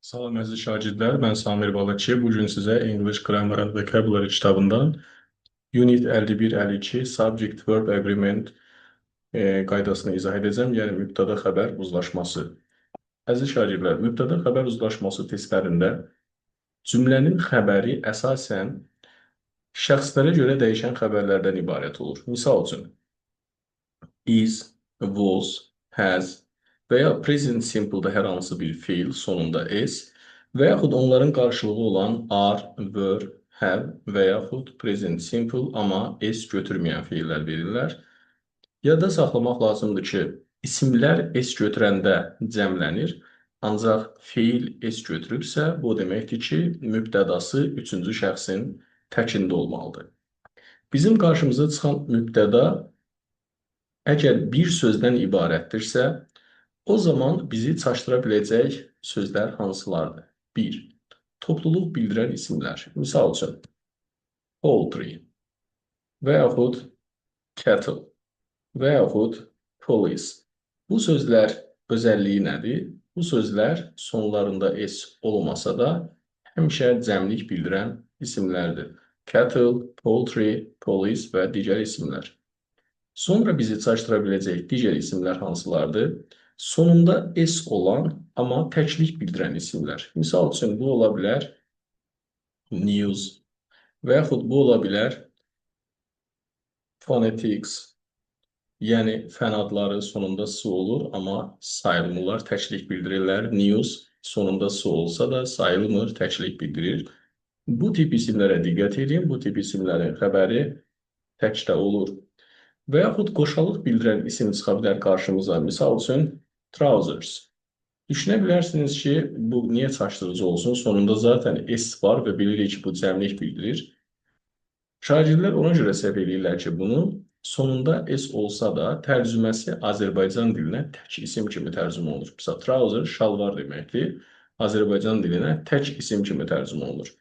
Salam əziz şagirdlər, mən Samir Balıkçı. Bugün sizə English Grammar and Vocabulary kitabından Unit 51-52 Subject Verb Agreement qaydasını izah edəcəm, yəni mübtəda xəbər uzlaşması. Əziz şagirdlər, mübtəda xəbər uzlaşması testlərində cümlənin xəbəri əsasən şəxslərə görə dəyişən xəbərlərdən ibarət olur. Misal üçün, is, was, has və ya present simple-da hər hansı bir fiil sonunda s və yaxud onların qarşılığı olan are, were, have və yaxud present simple amma s götürməyən fiillər verirlər. Yadda saxlamaq lazımdır ki, isimlər s götürəndə cəmlənir, ancaq fiil s götürübsə, bu deməkdir ki, mübtədası üçüncü şəxsin təkində olmalıdır. Bizim qarşımıza çıxan mübtəda əgər bir sözdən ibarətdirsə, o zaman bizi çaşdıra biləcək sözlər hansılardır? 1. Topluluq bildirən isimlər. Misal üçün, poultry və yaxud cattle və yaxud police. Bu sözlər özəlliyi nədir? Bu sözlər sonlarında s olmasa da həmişə cəmlik bildirən isimlərdir. Cattle, poultry, police və digər isimlər. Sonra bizi çaşdıra biləcək digər isimlər hansılardır? Sonunda s olan, amma təklik bildirən isimlər. Misal üçün, bu ola bilər news və yaxud bu ola bilər phonetics, yəni fən adları sonunda s olur, amma sayılmırlar, təklik bildirirlər. News sonunda s olsa da sayılmır, təklik bildirir. Bu tip isimlərə diqqət edin, bu tip isimlərin xəbəri təkdə olur. Və yaxud qoşalıq bildirən isim çıxa bilər qarşımıza. Misal üçün, trousers. Düşünə bilərsiniz ki, bu niyə çaşdırıcı olsun? Sonunda zaten s var və bilirik ki, bu cəmlik bildirir. Şagirdlər ona görə səhv edirlər ki, bunun sonunda s olsa da tərcüməsi Azərbaycan dilinə tək isim kimi tərcümə olunur. Məsələn, trouser şalvar deməkdir. Azərbaycan dilinə tək isim kimi tərcümə olunur.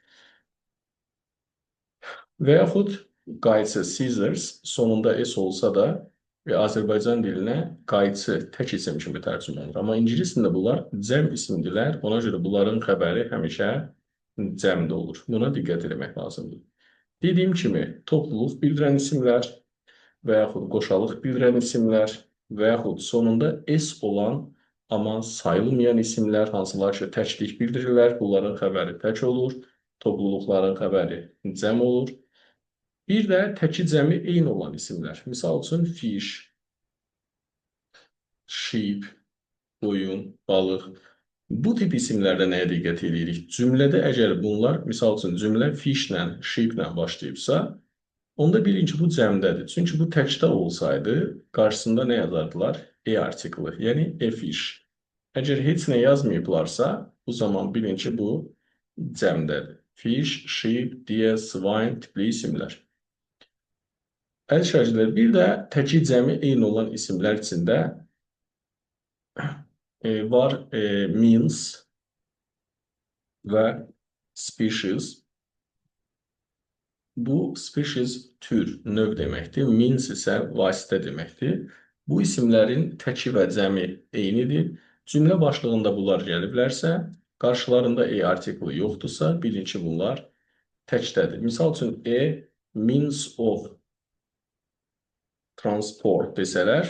Və yaxud qayçı, scissors sonunda s olsa da Azərbaycan dilinə qayçı tək isim kimi tərcümə olunur. Amma ingilis dilində bunlar cəm isimdilər, ona görə bunların xəbəri həmişə cəmdə olur. Buna diqqət etmək lazımdır. Dediyim kimi, topluluq bildirən isimlər və yaxud qoşalıq bildirən isimlər və yaxud sonunda s olan, amma sayılmayan isimlər, hansılar ki, təklik bildirirlər, bunların xəbəri tək olur, topluluqların xəbəri cəm olur. Bir də təki cəmi eyni olan isimlər. Misal üçün, fish, sheep, qoyun, balıq. Bu tip isimlərdə nəyə diqqət edirik? Cümlədə əgər bunlar, misal üçün, cümlə fish-lə, sheep-lə başlayıbsa, onda bilin ki, bu cəmdədir. Çünki bu təkdə olsaydı, qarşısında nə yazardılar? E artiklı, yəni a fish. Əgər heç nə yazmayıblarsa, bu zaman bilin ki, bu cəmdədir. Fish, sheep, deer, swine tipli isimlər. Əziz şagirdlər, bir də təki cəmi eyni olan isimlər içində var means və species. Bu species tür, növ deməkdir. Means isə vasitə deməkdir. Bu isimlərin təki və cəmi eynidir. Cümlə başlığında bunlar gəliblərsə, qarşılarında e artiklı yoxdursa, bilin ki, bunlar təkdədir. Misal üçün, means of transport desələr,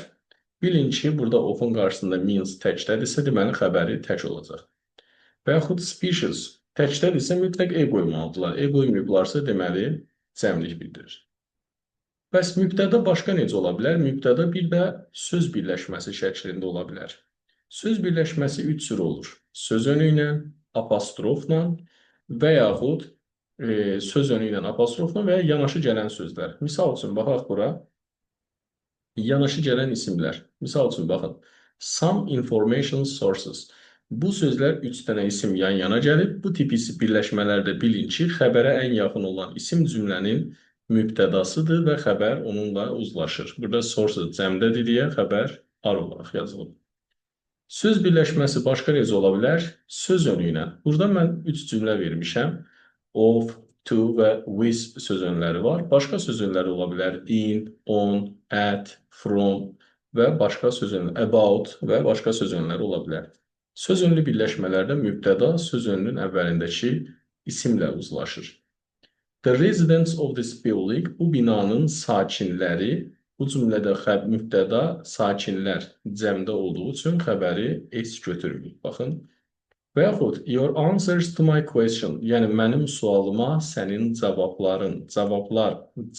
bilin ki, burada of-un qarşısında means təkdədirsə, deməli, xəbəri tək olacaq. Və yaxud species təkdədirsə, mütləq e qoymalıdırlar. E qoymayıblarsa, deməli, cəmlik bildirir. Bəs mübtəda başqa necə ola bilər? Mübtəda bir də söz birləşməsi şəklində ola bilər. Söz birləşməsi üç cür olur. Söz önü ilə, apostrofla və yaxud söz önü ilə, apostrofla və ya yanaşı gələn sözlər. Misal üçün, baxaq bura. Yanaşı gələn isimlər. Misal üçün, baxın. Some information sources. Bu sözlər 3 dənə isim yan-yana gəlib. Bu tip birləşmələrdə bilin ki, xəbərə ən yaxın olan isim cümlənin mübtədasıdır və xəbər onunla uzlaşır. Burada sources cəmdədir deyə xəbər ar olaraq yazılıb. Söz birləşməsi başqa necə ola bilər? Söz önü ilə. Burada mən 3 cümlə vermişəm. Of, to və with söz önləri var. Başqa söz önləri ola bilər. In, on, at, from və başqa söz önləri. About və başqa söz önləri ola bilər. Sözünlü birləşmələrdə mübtəda sözünün əvvəlindəki isimlə uzlaşır. The residents of this building, bu binanın sakinləri, bu cümlədə mübtəda sakinlər cəmdə olduğu üçün xəbəri S götürmür. Baxın. Və yaxud your answers to my question, yəni mənim sualıma sənin cavablar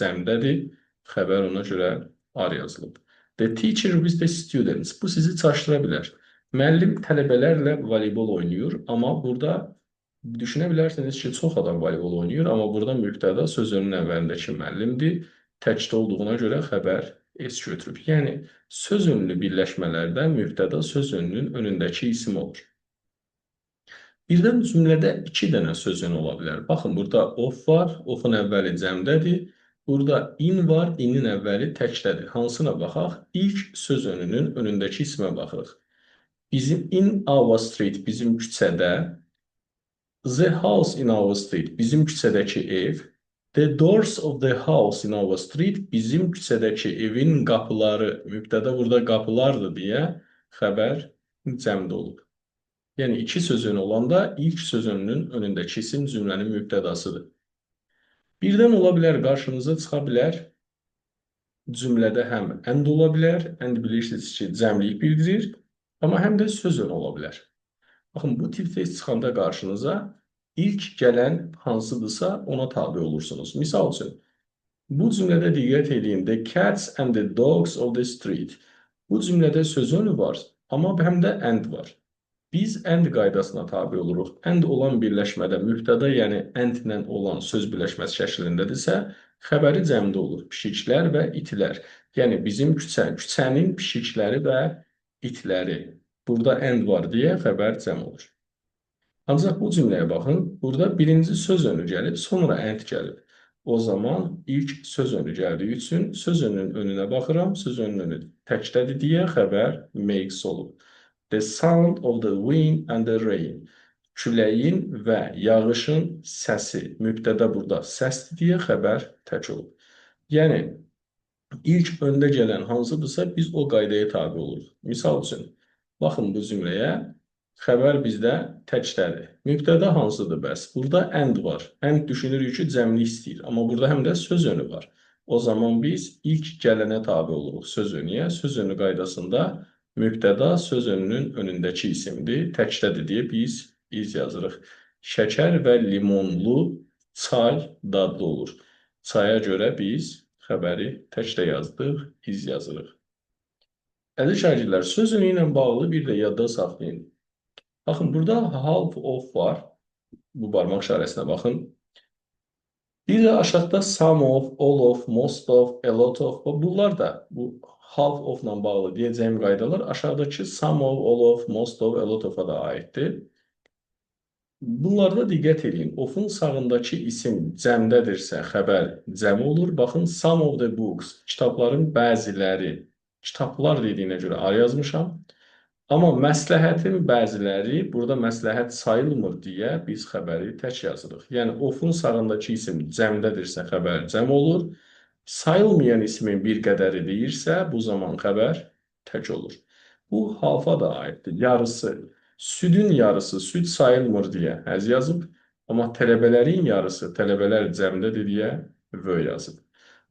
cəmdədir, xəbər ona görə ar yazılıb. The teacher with the students, bu sizi çaşdıra bilər. Müəllim tələbələrlə voleybol oynayır, amma burada düşünə bilərsiniz ki, çox adam voleybol oynayır, amma burada mübtəda sözünün əvvəlindəki müəllimdir, təkdə olduğuna görə xəbər S götürüb. Yəni, sözünlü birləşmələrdə mübtəda sözünün önündəki isim olur. Birdən cümlədə 2 dənə sözün ola bilər. Baxın, burada of var, ofun əvvəli cəmdədir. Burada in var, inin əvvəli təkdədir. Hansına baxaq? İlk söz önündəki ismə baxırıq. Bizim in our street, bizim küçədə. The house in our street, bizim küçədəki ev. The doors of the house in our street, bizim küçədəki evin qapıları. Mübtəda burada qapılardır deyə xəbər cəmdə olur. Yəni, 2 sözün olanda ilk sözünün önündəki isim cümlənin mübtədasıdır. Birdən ola bilər, qarşınıza çıxa bilər, cümlədə həm and ola bilər, and bilirsiniz ki, cəmlik bildirir, amma həm də sözün ola bilər. Baxın, bu tipdə çıxanda qarşınıza ilk gələn hansıdırsa ona tabi olursunuz. Misal üçün, bu cümlədə diqqət edin, the cats and the dogs of the street. Bu cümlədə söz önü var, amma həm də and var. Biz and qaydasına tabi oluruq. And olan birləşmədə mübtəda, yəni and ilə olan söz birləşməsi şəklindədirsə, xəbəri cəmdə olur. Pişiklər və itlər. Yəni, bizim küçənin pişikləri və itləri. Burada and var deyə xəbər cəm olur. Ancaq bu cümləyə baxın, burada birinci söz önü gəlib, sonra and gəlib. O zaman ilk söz önü gəldiyi üçün söz önünün önünə baxıram, söz önünün təkdədir deyə xəbər makes olub. The sound of the wind and the rain. Küləyin və yağışın səsi. Mübtəda burada səsdir deyə xəbər tək olub. Yəni, ilk öndə gələn hansıdırsa biz o qaydaya tabi oluruq. Misal üçün, baxın bu cümləyə, xəbər bizdə təkdədir. Mübtəda hansıdır bəs? Burada and var. And düşünürük ki, cəmlik istəyir. Amma burada həm də söz önü var. O zaman biz ilk gələnə tabi oluruq söz önüyə. Söz önü qaydasında mübtəda söz önünün önündəki isimdir, təkdədir deyə biz iz yazırıq. Şəkər və limonlu çay dadlı olur. Çaya görə biz xəbəri təkdə yazdıq, iz yazırıq. Əziz şagirdlər, söz önü ilə bağlı bir də yadda saxlayın. Baxın, burada half of var. Bu barmaq işarəsinə baxın. Bir də aşağıda some of, all of, most of, a lot of. Bunlar da bu half of-la bağlı deyəcəyim qaydalar aşağıdakı some of, all of, most of, a lot of-a da aiddir. Bunlarda diqqət edin. Of-un sağındakı isim cəmdədirsə xəbər cəm olur. Baxın, some of the books, kitabların bəziləri, kitablar dediyinə görə A yazmışam. Amma məsləhətin bəziləri, burada məsləhət sayılmır deyə biz xəbəri tək yazırıq. Yəni, of-un sağındakı isim cəmdədirsə xəbər cəm olur. Sayılmayan ismin bir qədəri deyirsə, bu zaman xəbər tək olur. Bu, halfa da aiddir. Yarısı, südün yarısı, süd sayılmır deyə həz yazıb. Amma tələbələrin yarısı, tələbələr cəmdədir deyə vö yazıb.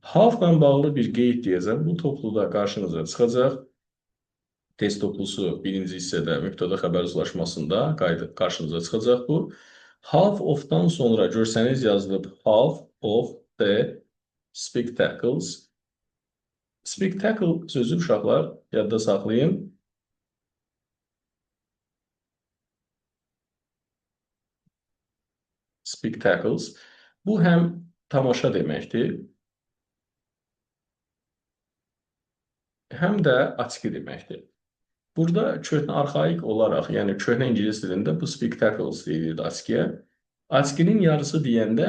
Halfla bağlı bir qeyd deyəcəm. Bu topluda qarşınıza çıxacaq. Test toplusu birinci hissədə mübtəda xəbər uzlaşmasında qarşınıza çıxacaq bu. Half of-dan sonra görsəniz yazılıb half of the spectacles. Spectacle sözü uşaqlar yadda saxlayın. Spectacles. Bu həm tamaşa deməkdir, həm də açqı deməkdir. Burada köhnə arxaik olaraq, yəni köhnə ingilis dilində bu spectacles deyilirdi açqıya. Açqının yarısı deyəndə,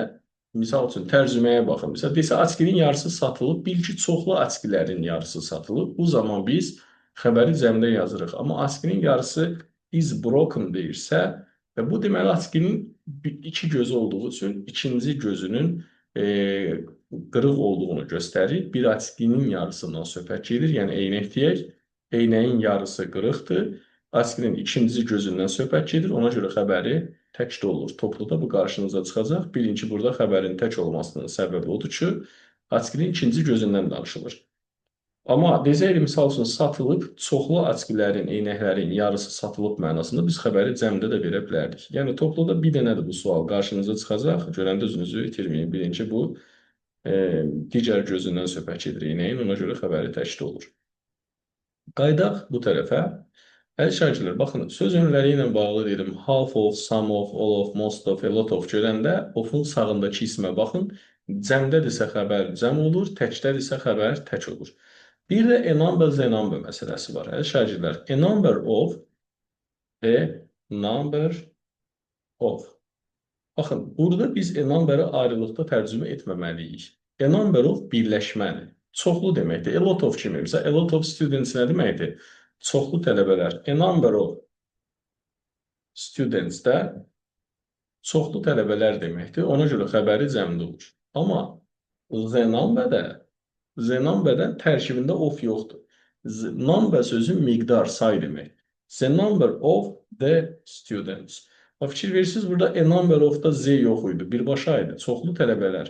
misal üçün tərcüməyə baxın. Misal desə, açqının yarısı satılıb, bil ki, çoxlu açqılərin yarısı satılıb. Bu zaman biz xəbəri cəmdə yazırıq. Amma açqının yarısı is broken deyirsə, və bu deməli açqının 2 gözü olduğu üçün ikinci gözünün qırıq olduğunu göstərir. Bir açqının yarısından söhbət gedir, yəni eynək deyək. Eynəyin yarısı qırıqdır. Askilin ikinci gözündən söhbət gedir. Ona görə xəbəri təkdə olur. Topluda bu qarşınıza çıxacaq. Birinci burada xəbərin tək olmasının səbəbi odur ki, askilin ikinci gözündən danışılır. Amma desəydi, misal üçün, satılıb, çoxlu askillərin, eynəklərin yarısı satılıb mənasında biz xəbəri cəmdə də verə bilərdik. Yəni, topluda bir dənədir bu sual qarşınıza çıxacaq. Görəndə özünüzü itirməyin. Birinci bu, digər gözündən söhbət gedir eynəyin. Ona görə xəbəri təkdə olur. Qaydaq bu tərəfə. Əziz şagirdlər, baxın, söz önləri ilə bağlı dedim. Half of, some of, all of, most of, a lot of görəndə of'un sağındakı ismə baxın. Cəmdədirsə xəbər cəm olur, təkdədirsə xəbər tək olur. Bir də a number, the number məsələsi var. Əziz şagirdlər, a number of, a number of. Baxın, burada biz a number-ı ayrılıqda tərcümə etməməliyik. A number of birləşmədir. Çoxlu deməkdir. A lot of kimi. Məsələn, a lot of students nə deməkdir? Çoxlu tələbələr. A number of students də çoxlu tələbələr deməkdir. Ona görə xəbəri cəmdə olur. Amma the number-dən tərkibində of yoxdur. Number sözü miqdar, say demək. The number of the students. Fikir verirsiniz, burada a number of-da z yox idi, birbaşa idi. Çoxlu tələbələr.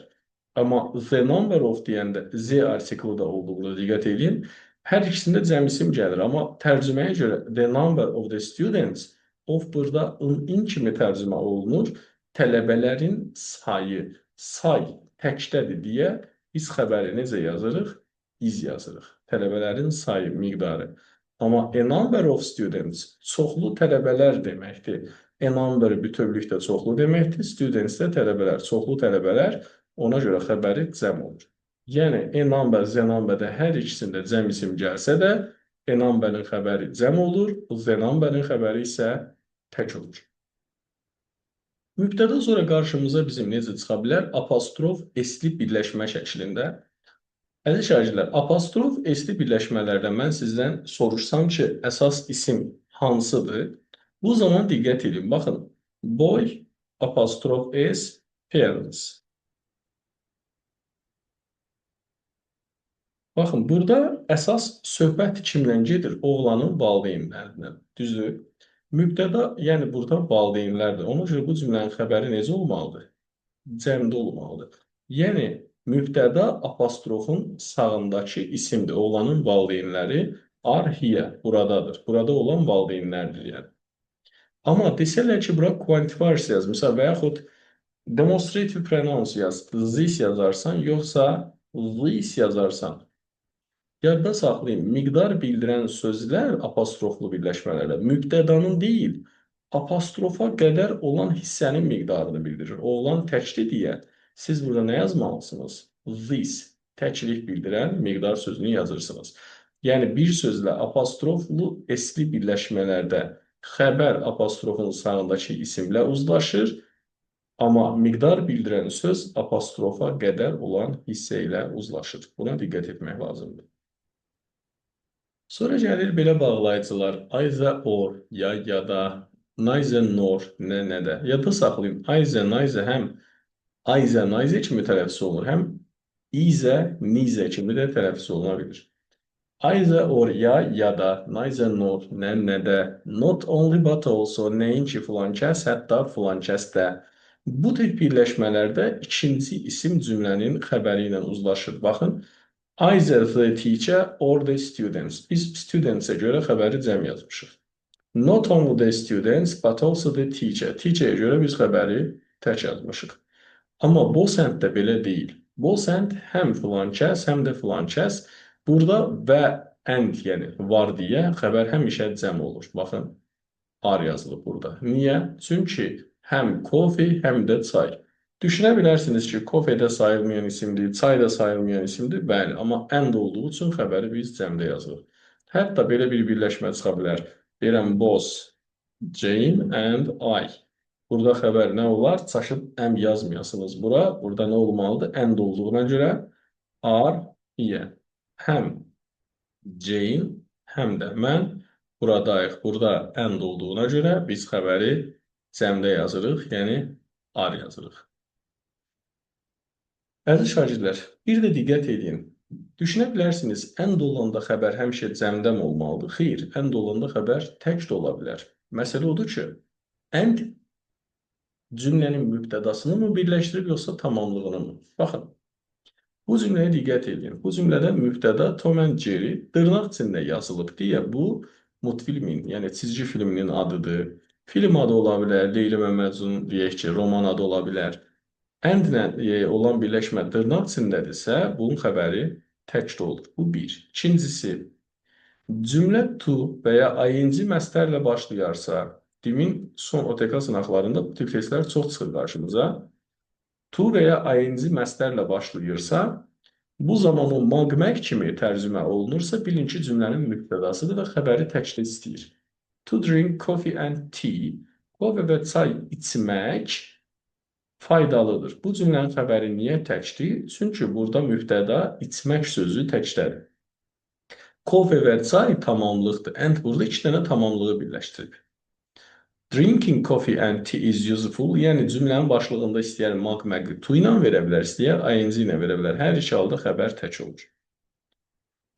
Amma the number of deyəndə z artiklı da olduğunu diqqət edin. Hər ikisində cəm isim gəlir, amma tərcüməyə görə the number of the students, of burada in kimi tərcümə olunur. Tələbələrin sayı, say təkdədir deyə biz xəbəri necə yazırıq? İz yazırıq. Tələbələrin sayı, miqdarı. Amma a number of students çoxlu tələbələr deməkdir. A number bütövlükdə çoxlu deməkdir. Students də tələbələr, çoxlu tələbələr. Ona görə xəbəri cəm olur. Yəni, a number, the number-də hər ikisində cəm isim gəlsə də, a number-ın xəbəri cəm olur, the number-ın xəbəri isə tək olur. Mübtəda sonra qarşımıza bizim necə çıxa bilər? Apostrof, esli birləşmə şəklində. Əziz şagirdlər, apostrof, esli birləşmələrdən mən sizdən soruşsam ki, əsas isim hansıdır? Bu zaman diqqət edin. Baxın, boy, apostrof s, parents. Baxın, burada əsas söhbət kimdən gedir? Oğlanın valideynlərindən. Düzdür? Mübtəda, yəni burada valideynlərdir. Ona görə bu cümlənin xəbəri necə olmalıdır? Cəmdə olmalıdır. Yəni, mübtəda apostrofun sağındakı isimdir. Oğlanın valideynləri are here, buradadır. Burada olan valideynlərdir, yəni. Amma desələr ki, bura quantifiers yazmışsa və yaxud demonstrative pronouns yaz, this yazarsan, yoxsa this yazarsan, yadda saxlayın, miqdar bildirən sözlər apostroflu birləşmələrdə mübtədanın deyil, apostrofa qədər olan hissənin miqdarını bildirir. Oğlan təkli deyə siz burada nə yazmalısınız? This, təklik bildirən miqdar sözünü yazırsınız. Yəni, bir sözlə apostroflu esli birləşmələrdə xəbər apostrofun sağındakı isimlə uzlaşır, amma miqdar bildirən söz apostrofa qədər olan hissə ilə uzlaşır. Buna diqqət etmək lazımdır. Sonra gəlir belə bağlayıcılar, either or, ya da, neither nor, nə də. Yadda saxlayın, either, neither həm either, neither kimi tələffüz olunur, həm either, neither kimi də tələffüz oluna bilir. Either or, ya da, neither nor, nə də, not only but also, nəinki filan kəs, hətta filan kəs də. Bu tip birləşmələrdə ikinci isim cümlənin xəbəri ilə uzlaşır. Baxın, either the teacher or the students. Biz students-ə görə xəbəri cəm yazmışıq. Not only the students, but also the teacher. Teacher-ə görə biz xəbəri tək yazmışıq. Amma Bosent-də belə deyil. Bosent həm filan kəs, həm də filan kəs. Burada və and, yəni var deyə xəbər həmişə cəm olur. Baxın, ar yazılıb burada. Niyə? Çünki həm coffee, həm də çay. Düşünə bilərsiniz ki, coffee də sayılmayan isimdir, çay da sayılmayan isimdir. Bəli, amma and olduğu üçün xəbəri biz cəmdə yazırıq. Hətta belə bir birləşmə çıxa bilər. Deyirəm, boss, Jane and I. Burada xəbər nə olar? Çaşıb əm yazmayasınız bura. Burada nə olmalıdır? And olduğuna görə are here. Həm Jane, həm də mən buradayıq. Burada and olduğuna görə biz xəbəri cəmdə yazırıq, yəni are yazırıq. Əziz şagirdlər, bir də diqqət edin. Düşünə bilərsiniz, end olanda xəbər həmişə cəmdə mi olmalıdır? Xeyr, end olanda xəbər tək də ola bilər. Məsələ odur ki, end cümlənin mübtədasını mı birləşdirib, yoxsa tamamlığını mı? Baxın, bu cümləyə diqqət edin. Bu cümlədə mübtəda Tom and Jerry dırnaq içində yazılıb deyə bu multfilmin, yəni çizgi filminin adıdır. Film adı ola bilər, Leyli və Məcnun deyək ki, roman adı ola bilər. Endlə olan birləşmə dırnaq içindədirsə, bunun xəbəri təkdə olur. Bu bir. İkincisi, cümlə to və ya ing məstərlə başlayarsa, dimin son OTK sınaqlarında bu tip testlər çox çıxır qarşımıza. To və ya ing məstərlə başlayırsa, bu zaman o maqmək kimi tərcümə olunursa, bilin ki, cümlənin mübtədasıdır və xəbəri təkdə istəyir. To drink coffee and tea, qohve və çay içmək faydalıdır. Bu cümlənin xəbəri niyə təkdir? Çünki burada mübtəda içmək sözü təkdədir. Kofe və çay tamamlıqdır. And burada iki dənə tamamlığı birləşdirib. Drinking coffee and tea is useful. Yəni cümlənin başlığında istəyər maqməqli to ilə verə bilər, istəyər ing ilə verə bilər. Hər iki halda xəbər tək olur.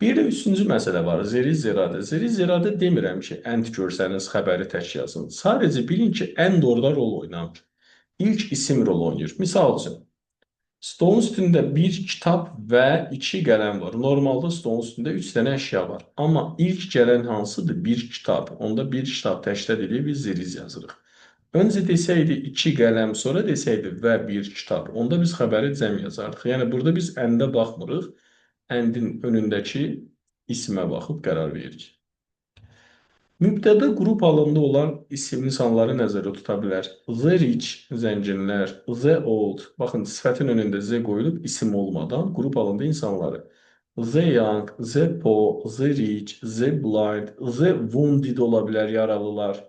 Bir də üçüncü məsələ var. Zeri zeradə. Zeri zeradə demirəm ki, and görsəniz xəbəri tək yazın. Sadəcə bilin ki, and orada rol oynamır. İlk isim rol oynayır. Misal üçün, stolun üstündə bir kitab və iki qələm var. Normalda stolun üstündə 3 dənə əşya var. Amma ilk gələn hansıdır? Bir kitab. Onda bir kitab təşkil edilir, biz zeriz yazırıq. Öncə desəydi 2 qələm, sonra desəydi və bir kitab. Onda biz xəbəri cəm yazardıq. Yəni burada biz əndə baxmırıq. Əndin önündəki ismə baxıb qərar veririk. Mübtəda qrup halında olan isim insanları nəzərdə tuta bilər. The rich, zənginlər, the old, baxın sifətin önündə z qoyulub isim olmadan qrup halında insanları. The young, the poor, the rich, the blind, the wounded ola bilər, yaralılar.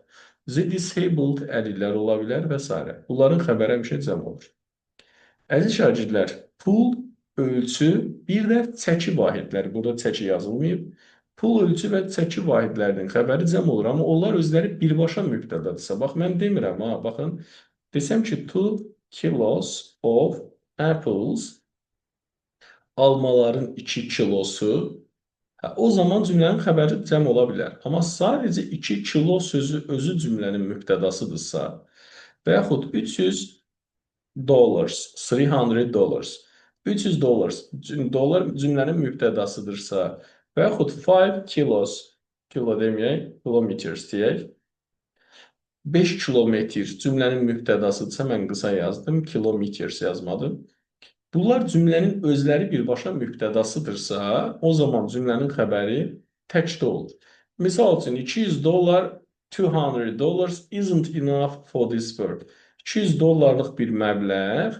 The disabled, əlillər ola bilər və s. Bunların xəbəri həmişə cəm olur. Əziz şagirdlər, pul, ölçü, bir də çəki vahidləri. Burada çəki yazılmayıb. Pul, ölçü və çəki vahidlərinin xəbəri cəm olur, amma onlar özləri birbaşa mübtədadırsa. Bax, mən demirəm, ha, baxın. Desəm ki, 2 kilos of apples, almaların 2 kilosu, o zaman cümlənin xəbəri cəm ola bilər. Amma sadəcə 2 kilo sözü özü cümlənin mübtədasıdırsa və yaxud 300 dollars, 300 dollars, 300 dollars, dollar cümlənin mübtədasıdırsa və yaxud 5 kilos, kilo deməyək, kilometers deyək, 5 kilometr cümlənin mübtədasıdırsa, mən qısa yazdım, kilometers yazmadım. Bunlar cümlənin özləri birbaşa mübtədasıdırsa, o zaman cümlənin xəbəri təkdə olur. Misal üçün, 200 dollar, 200 dollars isn't enough for this work. 200 dollarlıq bir məbləğ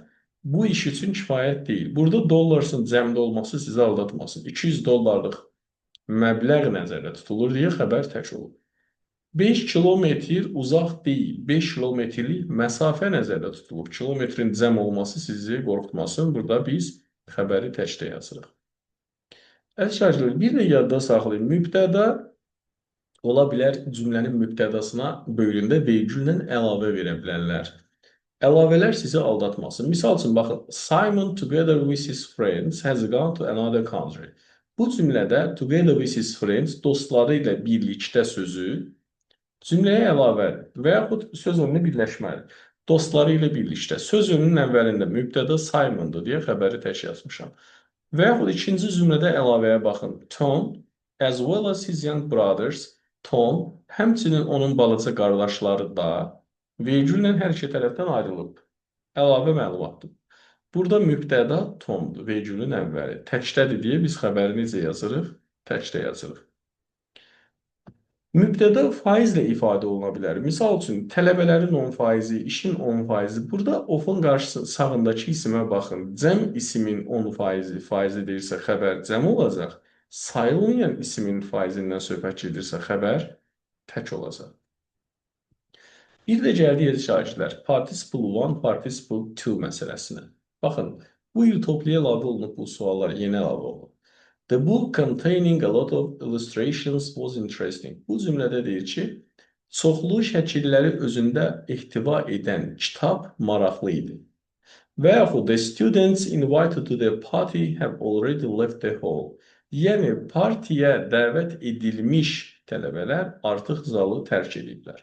bu iş üçün kifayət deyil. Burada dollarsın cəmdə olması sizi aldatmasın. 200 dollarlıq məbləğ nəzərdə tutulur deyə xəbər tək olur. 5 kilometr uzaq deyil, 5 kilometrlik məsafə nəzərdə tutulub. Kilometrin cəm olması sizi qorxutmasın. Burada biz xəbəri təkdə yazırıq. Əziz şagirdlər, bir də yadda saxlayın. Mübtəda ola bilər cümlənin mübtədasına bölündə vergüllə əlavə verə bilərlər. Əlavələr sizi aldatmasın. Misal üçün, baxın, Simon together with his friends has gone to another country. Bu cümlədə together with his friends dostları ilə birlikdə sözü cümləyə əlavədir və yaxud söz önünə birləşməlidir. Dostları ilə birlikdə. Söz önünün əvvəlində mübtəda Simon'dur deyə xəbəri tək yazmışam. Və yaxud ikinci cümlədə əlavəyə baxın. Tom, as well as his young brothers, Tom, həmçinin onun balaca qardaşları da vergüllə hər iki tərəfdən ayrılıb. Əlavə məlumatdır. Burada mübtəda Tomdur, vergülün əvvəli. Təkdədir deyə biz xəbəri necə yazırıq? Təkdə yazırıq. Mübtəda faizlə ifadə oluna bilər. Misal üçün, tələbələrin 10%, işin 10%. Burada ofun sağındakı isimə baxın. Cəm isimin 10% faizi deyirsə, xəbər cəm olacaq. Sayılmayan isimin faizindən söhbət gedirsə, xəbər tək olacaq. Bir də gəldik şagirdlər, participle 1, participle 2 məsələsinə. Baxın, bu il topluya əlavə olunub bu suallar, yeni əlavə olunub. The book containing a lot of illustrations was interesting. Bu cümlədə deyir ki, çoxlu şəkilləri özündə ehtiva edən kitab maraqlı idi. Və yaxud the students invited to the party have already left the hall. Yəni partiyə dəvət edilmiş tələbələr artıq zalı tərk ediblər.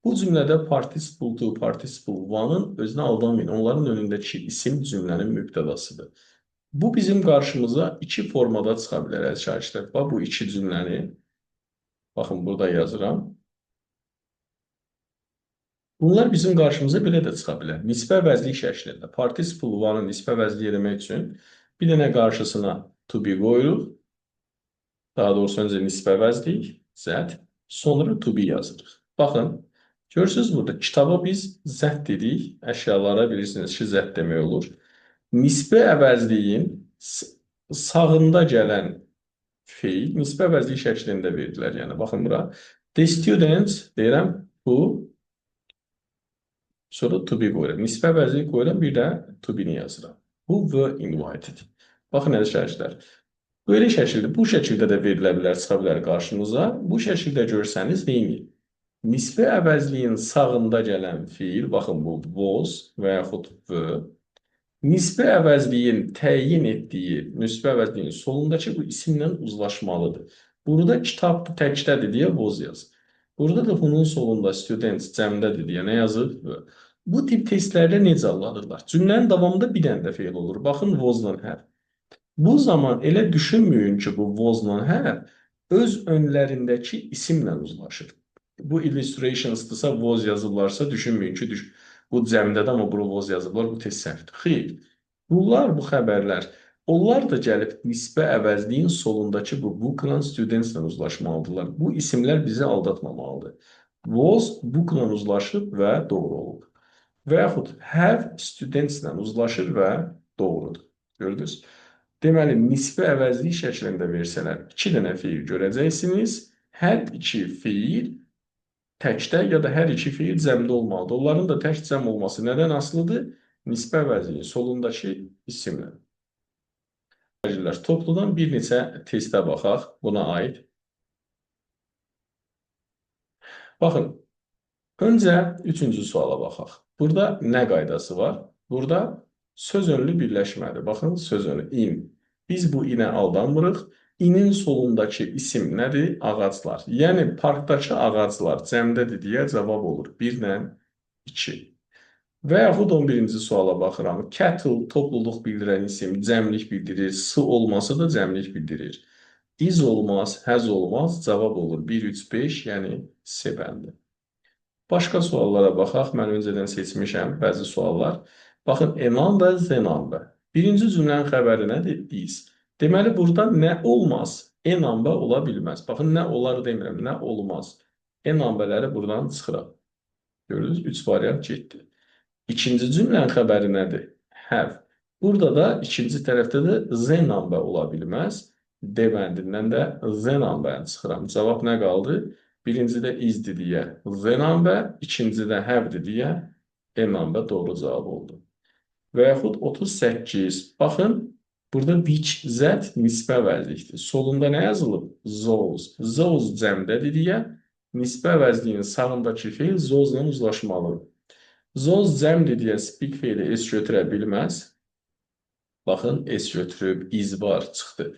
Bu cümlədə participle to, participle one'ın özünə aldanmayın. Onların önündəki isim cümlənin mübtədasıdır. Bu bizim qarşımıza iki formada çıxa bilər əziz şagirdlər. Bax bu iki cümləni baxın burada yazıram. Bunlar bizim qarşımıza belə də çıxa bilər. Nisbə əvəzlik şəklində. Participle one'ın nisbə əvəzliyi eləmək üçün bir dənə qarşısına to be qoyuruq. Daha doğrusu öncə nisbə əvəzlik, Z, sonra to be yazırıq. Baxın, görürsünüz burada kitaba biz Z dedik. Əşyalara bilirsiniz ki, Z demək olur. Nisbə əvəzliyin sağında gələn feil nisbə əvəzlik şəklində verdilər. Yəni, baxın bura. The students deyirəm, bu sonra to be qoyuram. Nisbə əvəzliyi qoyuram, bir də to be-ni yazıram. Bu were invited. Baxın, əziz şagirdlər. Böyle şəkildə, bu şəkildə də verilə bilər, çıxa bilər qarşınıza. Bu şəkildə görsəniz, deyin. Nisbə əvəzliyin sağında gələn fiil, baxın bu was və yaxud were. Nisbə əvəzliyin təyin etdiyi, nisbə əvəzliyin solundakı bu isimlə uzlaşmalıdır. Burada kitab təkdədir deyə was yazır. Burada da bunun solunda students cəmdədir deyə nə yazır? Bu tip testlərdə necə alınırlar? Cümlənin davamında bir dənə də feil olur. Baxın, was-la have. Bu zaman elə düşünməyin ki, bu was-la have öz önlərindəki isimlə uzlaşır. Bu illustrationsdırsa, was yazıblarsa düşünməyin ki, bu cəmdədir, amma bura was yazıblar, bu test səhvdir. Xeyr. Bunlar, bu xəbərlər, onlar da gəlib nisbə əvəzliyin solundakı bu book-la students-lə uzlaşmalıdırlar. Bu isimlər bizi aldatmamalıdır. Was book-la uzlaşıb və doğru olur. Və yaxud have students-lə uzlaşır və doğrudur. Gördünüz? Deməli, nisbə əvəzlik şəklində versələr, iki dənə feil görəcəksiniz. Hər iki feil təkdə ya da hər iki feil cəmdə olmalıdır. Onların da tək cəm olması nədən asılıdır? Nisbə əvəzliyin solundakı isimlə. Topludan bir neçə testə baxaq buna aid. Baxın, öncə üçüncü suala baxaq. Burada nə qaydası var? Burada söz önlü birləşmədir. Baxın, söz önlü in. Biz bu inə aldanmırıq. İnin solundakı isim nədir? Ağaclar. Yəni, parkdakı ağaclar cəmdədir deyə cavab olur. 1 ilə 2. Və yaxud 11-ci suala baxıram. Cattle, topluluq bildirən isim, cəmlik bildirir. S olmasa da cəmlik bildirir. İz olmaz, həz olmaz, cavab olur. 1, 3, 5, yəni C bəndi. Başqa suallara baxaq. Mən öncədən seçmişəm bəzi suallar. Baxın, enan və zenanbə. Birinci cümlənin xəbəri nədir? İz. Deməli, burada nə olmaz? Enanbə ola bilməz. Baxın, nə olar demirəm, nə olmaz. Enanbələri buradan çıxıraq. Gördünüz, 3 variant getdi. İkinci cümlənin xəbəri nədir? Have. Burada da ikinci tərəfdə də zenanbə ola bilməz. D bəndindən də zenanbəni çıxıram. Cavab nə qaldı? Birincidə izdir deyə zenanbə, ikincidə havedir deyə enanbə doğru cavab oldu. Və yaxud 38. Baxın, burada which z nisbə əvəzlikdir. Solunda nə yazılıb? Those. Those cəmdədir deyə nisbə əvəzliyin sağındakı feil those-la uzlaşmalıdır. Those cəmdir deyə speak feili s götürə bilməz. Baxın, s götürüb, iz var, çıxdı.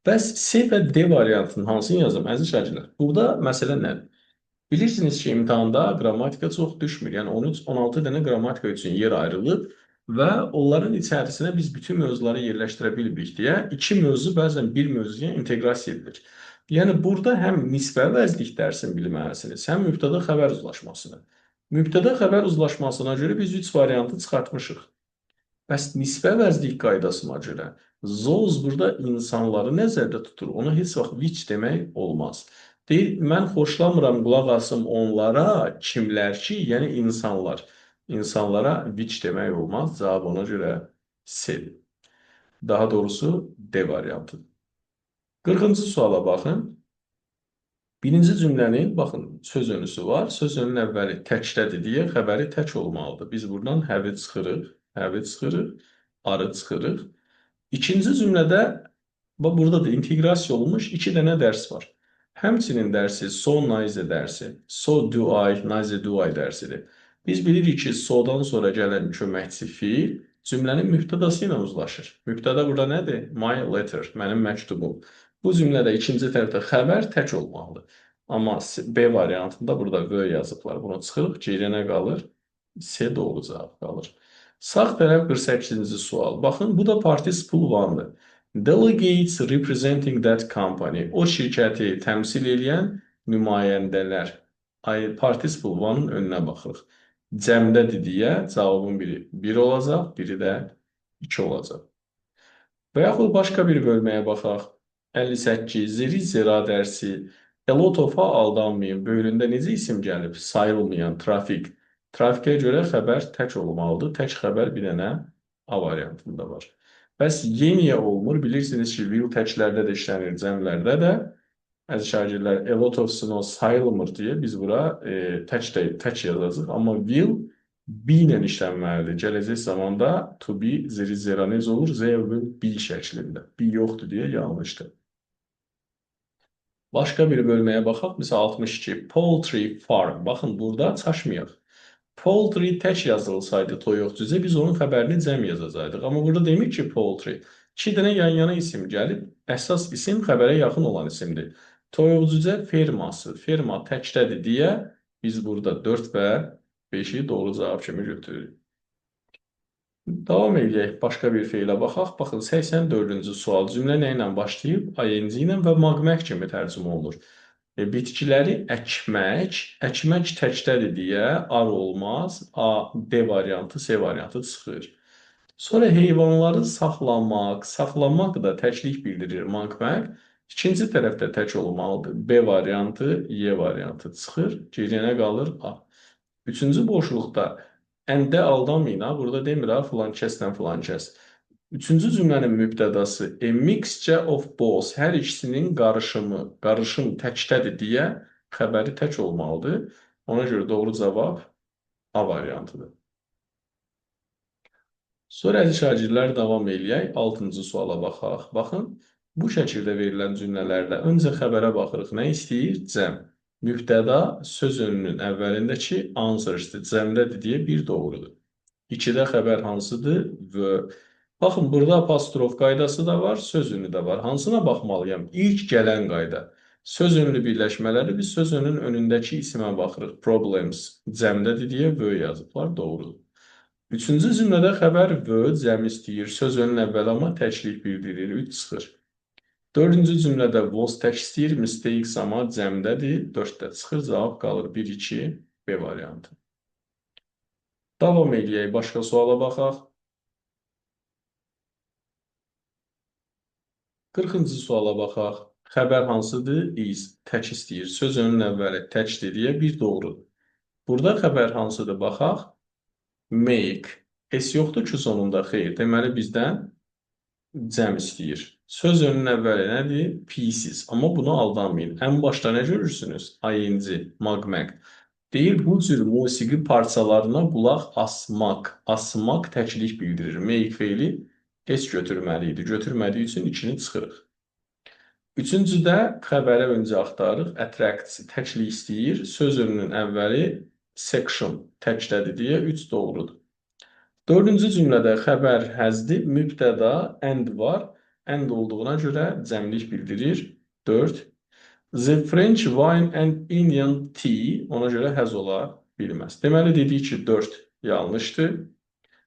Bəs C və D variantının hansını yazım, əziz şagirdlər? Burada məsələ nədir? Bilirsiniz ki, imtahanda qrammatika çox düşmür. Yəni 13-16 dənə qrammatika üçün yer ayrılıb və onların içərisinə biz bütün mövzuları yerləşdirə bilmirik deyə iki mövzu bəzən bir mövzuya inteqrasiya edilir. Yəni burada həm nisbə əvəzlik dərsini bilməlisiniz, həm mübtəda xəbər uzlaşmasını. Mübtəda xəbər uzlaşmasına görə biz 3 variantı çıxartmışıq. Bəs nisbə əvəzlik qaydasına görə those burada insanları nəzərdə tutur. Ona heç vaxt which demək olmaz. Deyir, mən xoşlamıram qulaq asım onlara, kimlər ki, yəni insanlar. İnsanlara which demək olmaz. Cavab ona görə C-dir. Daha doğrusu D variantıdır. 40-cı suala baxın. Birinci cümlənin, baxın, söz önüsü var. Söz önünün əvvəli təkdədir deyə xəbəri tək olmalıdır. Biz buradan have-i çıxırıq, arı çıxırıq. İkinci cümlədə, burada da inteqrasiya olmuş 2 dənə dərs var. Həmçinin dərsi so, nice dərsi, so do I, nice do I dərsidir. Biz bilirik ki, so'dan sonra gələn köməkçi fiil cümlənin mübtədası ilə uzlaşır. Mübtəda burada nədir? My letter, mənim məktubum. Bu cümlədə ikinci tərəfdə xəbər tək olmalıdır. Amma B variantında burada V yazıblar. Bunu çıxırıq, geriyə nə qalır? C doğru cavab qalır. Sağ tərəf 48-ci sual. Baxın, bu da participle one-dır. Delegates representing that company. O şirkəti təmsil edən nümayəndələr. Participle one-ın önünə baxırıq. Cəmdədir deyə cavabın biri 1 olacaq, biri də 2 olacaq. Və yaxud başqa bir bölməyə baxaq. 58. Zeri zera dərsi. A lot of-a aldanmayın. Böyründə necə isim gəlib? Sayılmayan, trafik. Trafikə görə xəbər tək olmalıdır. Tək xəbər bir dənə A variantında var. Bəs yeniyə olmur. Bilirsiniz ki, will təklərdə də işlənir, cəmlərdə də. Əziz şagirdlər, a lot of snow sayılmır deyə biz bura tək yazacağıq. Amma will be ilə işlənməlidir. Gələcək zamanda to be zeri zera necə olur? There will be şəklində. Be yoxdur deyə yanlışdır. Başqa bir bölməyə baxaq. Məsələn, 62. Poultry farm. Baxın, burada çaşmayaq. Poultry tək yazılsaydı toyuq cüzə, biz onun xəbərini cəm yazacaqdıq. Amma burada demir ki, poultry. 2 dənə yan-yana isim gəlib, əsas isim xəbərə yaxın olan isimdir. Toyuq cüzə ferması, ferma təkdədir deyə biz burada 4 və 5-i doğru cavab kimi götürürük. Davam edək, başqa bir feilə baxaq. Baxın, 84-cü sual. Cümlə nə ilə başlayıb? ING ilə və magmək kimi tərcümə olunur. Bitkiləri əkmək, əkmək təkdədir deyə ar olmaz, D variantı, C variantı çıxır. Sonra heyvanları saxlamaq, saxlamaq da təklik bildirir, magmək. İkinci tərəfdə tək olmalıdır, B variantı, Y variantı çıxır, geriyə nə qalır? A. Üçüncü boşluqda, əndə aldanmayın, burada demir, filan kəsdən filan kəs. Üçüncü cümlənin mübtədası a mixture of both, hər ikisinin qarışımı, qarışım təkdədir deyə xəbəri tək olmalıdır. Ona görə doğru cavab A variantıdır. Sonra əziz şagirdlər davam eləyək. 6-cı suala baxaq. Baxın, bu şəkildə verilən cümlələrdə öncə xəbərə baxırıq. Nə istəyir? Cəm. Mübtəda söz önünün əvvəlindəki answers'dir, cəmdədir deyə bir doğrudur. 2-də xəbər hansıdır? V. Baxın, burada apostrof qaydası da var, söz ünlü də var. Hansına baxmalıyam? İlk gələn qayda. Söz ünlü birləşmələri biz söz ünlünün önündəki isimə baxırıq. Problems cəmdədir deyə V yazıblar, doğrudur. Üçüncü cümlədə xəbər V cəm istəyir, söz ünlünün əvvəl amma təklik bildirir, 3 çıxır. Dördüncü cümlədə was tək istəyir, mistakes amma cəmdədir, 4-də çıxır, cavab qalır 1-2, B variantı. Davam edək, başqa suala baxaq. 40-cı suala baxaq. Xəbər hansıdır? Is, tək istəyir. Söz önünün əvvəli təkdir deyə bir doğrudur. Burada xəbər hansıdır? Baxaq. Make. S yoxdur ki, sonunda xeyr. Deməli, bizdən cəm istəyir. Söz önünün əvvəli nədir? Pieces. Amma bunu aldanmayın. Ən başda nə görürsünüz? ING, magmək. Deyir, bu cür musiqi parçalarına qulaq asmaq. Asmaq təklik bildirir. Make feili S götürməli idi. Götürmədiyi üçün 2-ni çıxırıq. Üçüncüdə xəbəri öncə axtarırıq. Attracts təklik istəyir. Söz önünün əvvəli section təkdədir deyə 3 doğrudur. Dördüncü cümlədə xəbər həzdir. Mübtəda and var. And olduğuna görə cəmlik bildirir. 4. The French wine and Indian tea ona görə həz ola bilməz. Deməli, dedik ki, 4 yanlışdır.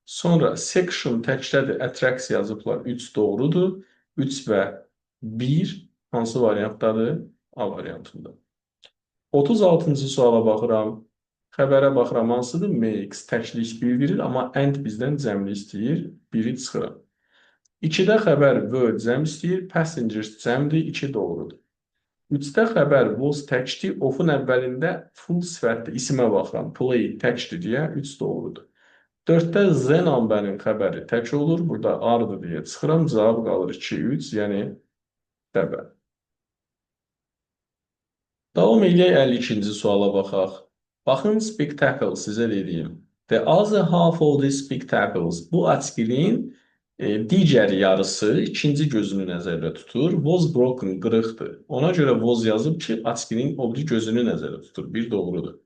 Sonra section təkdədir, attracts yazıblar, 3 doğrudur. 3 və 1 hansı variantdadır? A variantında. 36-cı suala baxıram. Xəbərə baxıram, hansıdır? Makes təklik bildirir, amma and bizdən cəmli istəyir, 1-i çıxıram. 2-də xəbər V cəm istəyir, passengers cəmdir, 2 doğrudur. 3-də xəbər was təkdir, of-un əvvəlində full sifətdir, isimə baxıram, play təkdir deyə 3 doğrudur. 4-də Z nambənin xəbəri tək olur. Burada ardır deyə çıxıram. Cavab qalır 2, 3, yəni dəbə. Davam edək 52-ci suala baxaq. Baxın, spectacle sizə dediyim. The other half of the spectacles. Bu açqilin digər yarısı ikinci gözünü nəzərdə tutur. Was broken, qırıqdır. Ona görə was yazıb ki, açqilin o biri gözünü nəzərdə tutur. Bir doğrudur.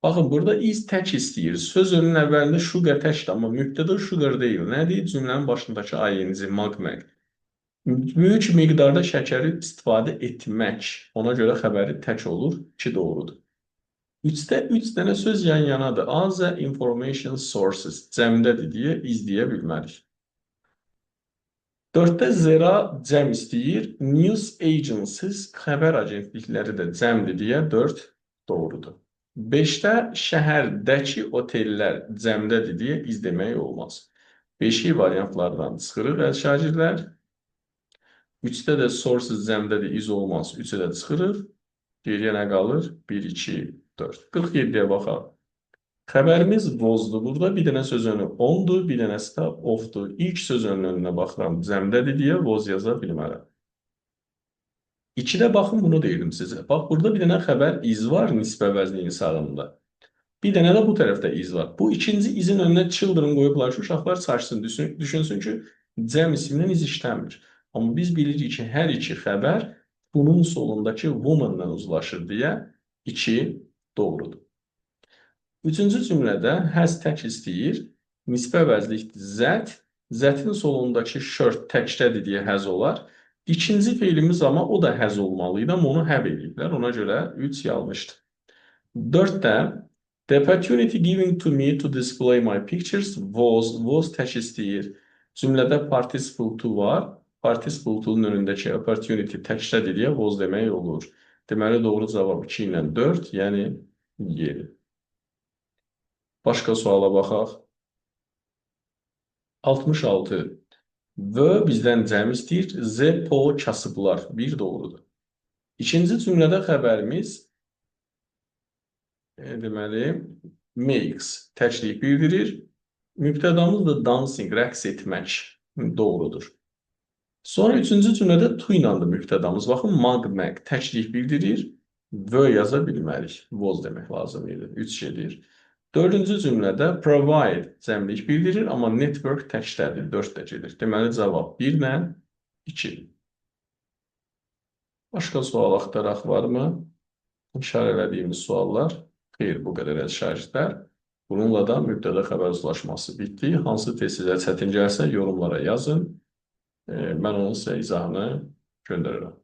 Baxın, burada is tək istəyir. Söz önün əvvəlində sugar təkdir, amma mübtəda sugar deyil. Nədir? Cümlənin başındakı ing, magmaq. Böyük miqdarda şəkəri istifadə etmək. Ona görə xəbəri tək olur. 2 doğrudur. 3-də 3 dənə söz yan-yanadır. As a information sources cəmdədir deyə izləyə bilmərik. 4-də zera cəm istəyir. News agencies xəbər agentlikləri də cəmdir deyə 4 doğrudur. 5-də şəhərdəki otellər cəmdədir deyə iz demək olmaz. 5-i variantlardan çıxırıq əziz şagirdlər. 3-də də sources cəmdədir, iz olmaz. 3-ə də çıxırıq. Geriyə nə qalır? 1, 2, 4. 47-yə baxaq. Xəbərimiz vozdur. Burada bir dənə söz önü ondur, bir dənəsi də ofdur. İlk söz önünə baxıram, cəmdədir deyə voz yaza bilmərəm. 2-də baxın, bunu deyirdim sizə. Bax, burada bir dənə xəbər iz var nisbə vəznin sağında. Bir dənə də bu tərəfdə iz var. Bu ikinci izin önünə children qoyublar ki, uşaqlar saçsın, düşünsün ki, cəm ismindən iz işləmir. Amma biz bilirik ki, hər iki xəbər bunun solundakı woman-dan uzlaşır deyə 2 doğrudur. Üçüncü cümlədə has tək istəyir. Nisbə vəzlikdir zət. Zətin solundakı shirt təkdədir deyə həz olar. İkinci feilimiz amma o da həz olmalıydı, amma onu həv ediblər. Ona görə 3 yanlışdır. 4-də the opportunity given to me to display my pictures was tək istəyir. Cümlədə participle to var. Participle to'nun önündəki opportunity təkdədir deyə was demək olur. Deməli, doğru cavab 2 ilə 4, yəni 7. Başqa suala baxaq. 66. V bizdən cəm istəyir. Z, po, kasıblar. 1 doğrudur. İkinci cümlədə xəbərimiz deməli makes təklik bildirir. Mübtədamız da dancing, rəqs etmək doğrudur. Sonra üçüncü cümlədə to ilandır mübtədamız. Baxın, magmaq təklik bildirir. V yaza bilmərik. Was demək lazım idi. 3 gedir. Dördüncü cümlədə provide cəmlik bildirir, amma network təkdədir, 4 də gedir. Deməli, cavab 1 ilə 2. Başqa sual axtaraq varmı? İşarə elədiyimiz suallar. Xeyr, bu qədər əziz şagirdlər. Bununla da mübtəda xəbər uzlaşması bitdi. Hansı test sizə çətin gəlsə yorumlara yazın. Mən onun sizə izahını göndərirəm.